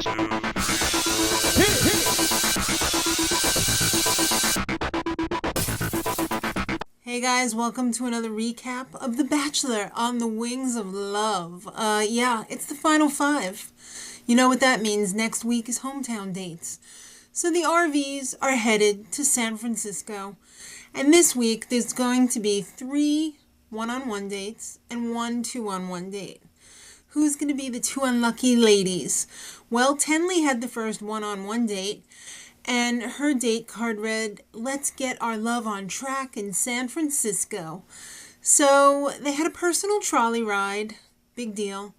Hey guys, welcome to another recap of The Bachelor on the Wings of Love. Yeah, it's the final five. You know what that means. Next week is hometown dates. So the RVs are headed to San Francisco. And this week there's going to be 3 one-on-one dates and 1 two-on-one date. Who's going to be the 2 unlucky ladies? Well, Tenley had the first one-on-one date. And her date card read, "Let's get our love on track in San Francisco." So they had a personal trolley ride. Big deal.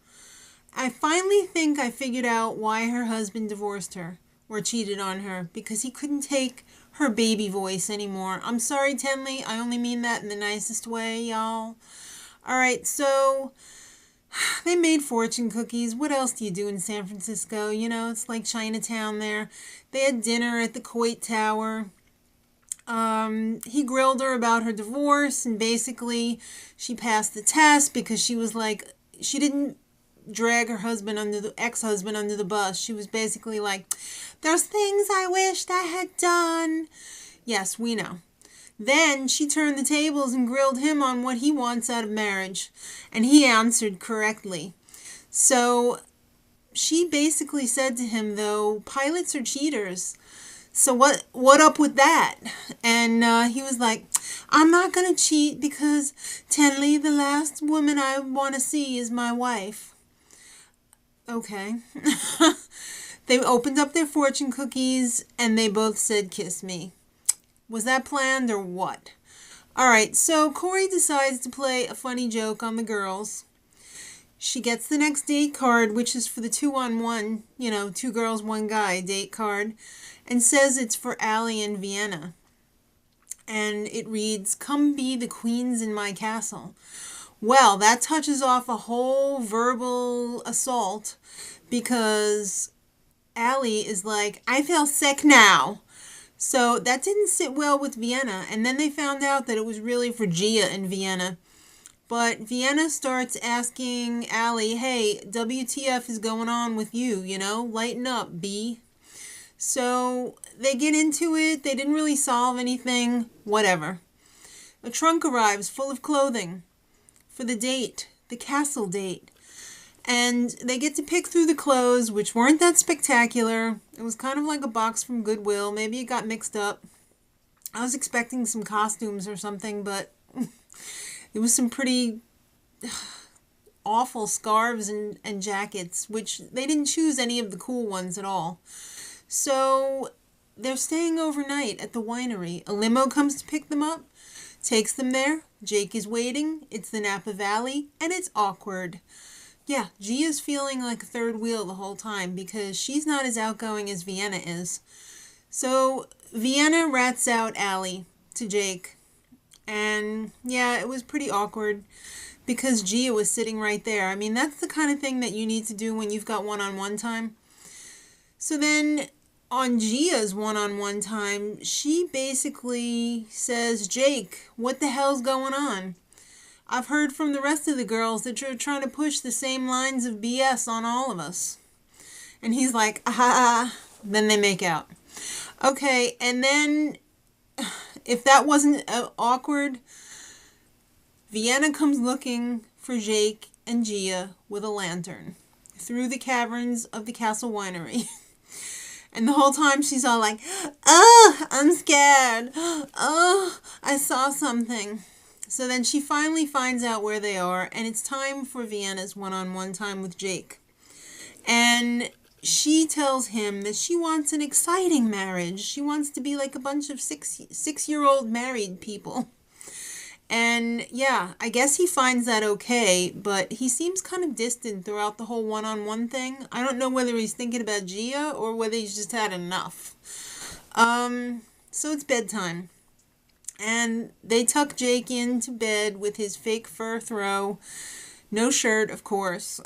I finally think I figured out why her husband divorced her or cheated on her, because he couldn't take her baby voice anymore. I'm sorry, Tenley. I only mean that in the nicest way, y'all. All right, so they made fortune cookies. What else do you do in San Francisco? You know, it's like Chinatown there. They had dinner at the Coit Tower. He grilled her about her divorce, and basically she passed the test because she was like, she didn't drag her husband under the ex-husband under the bus. She was basically like, "There's things I wished I had done." Yes, we know. Then she turned the tables and grilled him on what he wants out of marriage. And he answered correctly. So she basically said to him, though, pilots are cheaters. So what up with that? And he was like, "I'm not going to cheat because Tenley, the last woman I want to see is my wife." Okay. They opened up their fortune cookies and they both said, "Kiss me." Was that planned or what? Alright, so Corrie decides to play a funny joke on the girls. She gets the next date card, which is for the 2-on-1, 2 girls, 1 guy date card, and says it's for Allie and Vienna. And it reads, "Come be the queens in my castle." Well, that touches off a whole verbal assault, because Allie is like, "I feel sick now." So that didn't sit well with Vienna, and then they found out that it was really for Gia and Vienna. But Vienna starts asking Allie, "Hey, WTF is going on with you, lighten up, B." So they get into it. They didn't really solve anything. Whatever. A trunk arrives full of clothing for the date, the castle date. And they get to pick through the clothes, which weren't that spectacular. It was kind of like a box from Goodwill. Maybe it got mixed up. I was expecting some costumes or something, but it was some pretty awful scarves and jackets, which they didn't choose any of the cool ones at all. So they're staying overnight at the winery. A limo comes to pick them up, takes them there. Jake is waiting. It's the Napa Valley, and it's awkward. Yeah, Gia's feeling like a third wheel the whole time because she's not as outgoing as Vienna is. So Vienna rats out Allie to Jake. And yeah, it was pretty awkward because Gia was sitting right there. I mean, that's the kind of thing that you need to do when you've got one-on-one time. So then on Gia's one-on-one time, she basically says, "Jake, what the hell's going on? I've heard from the rest of the girls that you're trying to push the same lines of BS on all of us." And he's like, "Ah." Then they make out. Okay, and then if that wasn't awkward, Vienna comes looking for Jake and Gia with a lantern through the caverns of the castle winery. And the whole time she's all like, "Oh, I'm scared. Oh, I saw something." So then she finally finds out where they are, and it's time for Vienna's one-on-one time with Jake. And she tells him that she wants an exciting marriage. She wants to be like a bunch of six-year-old married people. And yeah, I guess he finds that okay, but he seems kind of distant throughout the whole one-on-one thing. I don't know whether he's thinking about Gia or whether he's just had enough. So it's bedtime. And they tuck Jake into bed with his fake fur throw. No shirt, of course.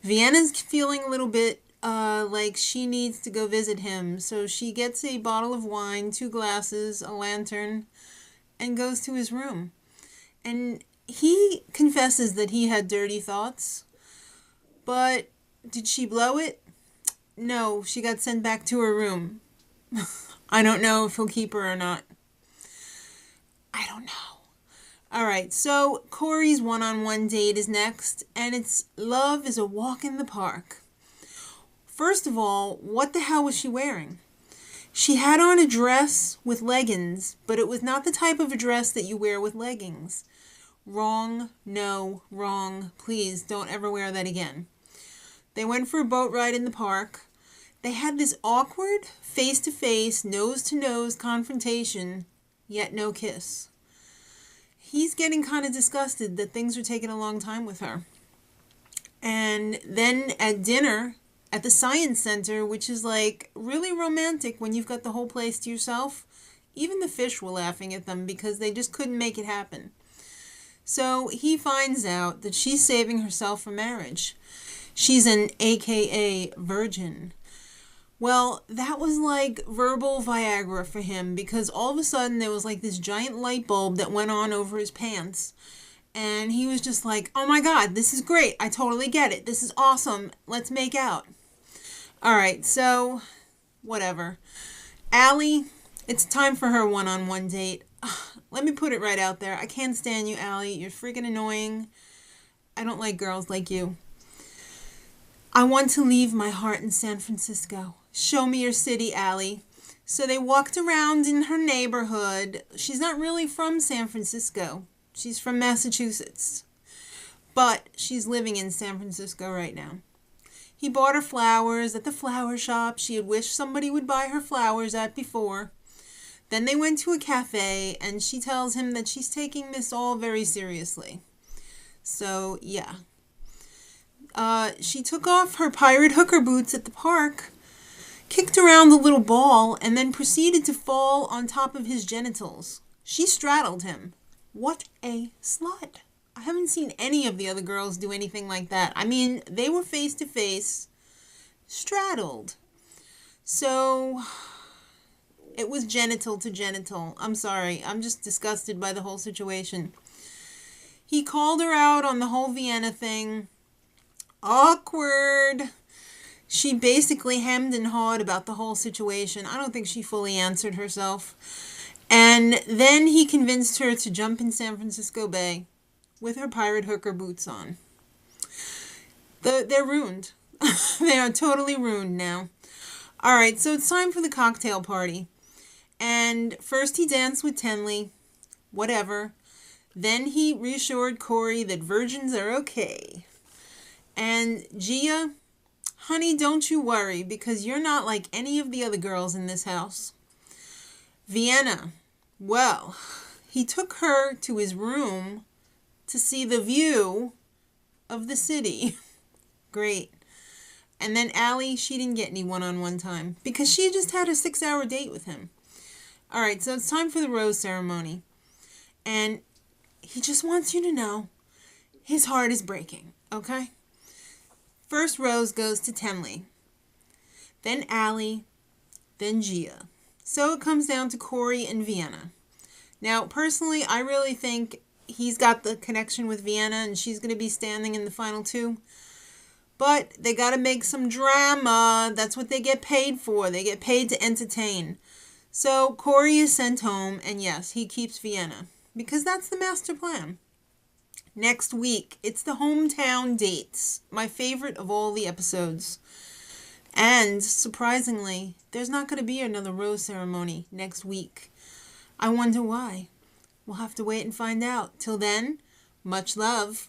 Vienna's feeling a little bit like she needs to go visit him. So she gets a bottle of wine, 2 glasses, a lantern, and goes to his room. And he confesses that he had dirty thoughts. But did she blow it? No, she got sent back to her room. I don't know if he'll keep her or not. I don't know. All right, so Corrie's one-on-one date is next, and it's love is a walk in the park. First of all, what the hell was she wearing? She had on a dress with leggings, but it was not the type of a dress that you wear with leggings. Wrong, no, wrong. Please don't ever wear that again. They went for a boat ride in the park. They had this awkward, face-to-face, nose-to-nose confrontation, yet no kiss. He's getting kind of disgusted that things are taking a long time with her. And then at dinner at the Science Center, which is like really romantic when you've got the whole place to yourself, even the fish were laughing at them because they just couldn't make it happen. So he finds out that she's saving herself for marriage. She's an AKA virgin. Well, that was like verbal Viagra for him because all of a sudden there was like this giant light bulb that went on over his pants. And he was just like, oh my God, this is great. I totally get it. This is awesome. Let's make out. All right, so whatever. Allie, it's time for her one-on-one date. Let me put it right out there. I can't stand you, Allie. You're freaking annoying. I don't like girls like you. I want to leave my heart in San Francisco. Show me your city, Allie. So they walked around in her neighborhood. She's not really from San Francisco. She's from Massachusetts. But she's living in San Francisco right now. He bought her flowers at the flower shop she had wished somebody would buy her flowers at before. Then they went to a cafe, and she tells him that she's taking this all very seriously. So, yeah. She took off her pirate hooker boots at the park, kicked around the little ball, and then proceeded to fall on top of his genitals. She straddled him. What a slut. I haven't seen any of the other girls do anything like that. I mean, they were face to face, straddled. So, it was genital to genital. I'm sorry. I'm just disgusted by the whole situation. He called her out on the whole Vienna thing. Awkward. She basically hemmed and hawed about the whole situation. I don't think she fully answered herself. And then he convinced her to jump in San Francisco Bay with her pirate hooker boots on. They're ruined. They are totally ruined now. All right, so it's time for the cocktail party. And first he danced with Tenley. Whatever. Then he reassured Corrie that virgins are okay. And Gia, honey, don't you worry, because you're not like any of the other girls in this house. Vienna, well, he took her to his room to see the view of the city. Great. And then Allie, she didn't get any one-on-one time because she just had a 6-hour date with him. All right, so it's time for the rose ceremony. And he just wants you to know his heart is breaking, okay? First rose goes to Tenley, then Allie, then Gia. So it comes down to Corrie and Vienna. Now, personally, I really think he's got the connection with Vienna and she's going to be standing in the final two. But they got to make some drama. That's what they get paid for. They get paid to entertain. So Corrie is sent home, and yes, he keeps Vienna because that's the master plan. Next week, it's the hometown dates, my favorite of all the episodes. And, surprisingly, there's not going to be another rose ceremony next week. I wonder why. We'll have to wait and find out. Till then, much love.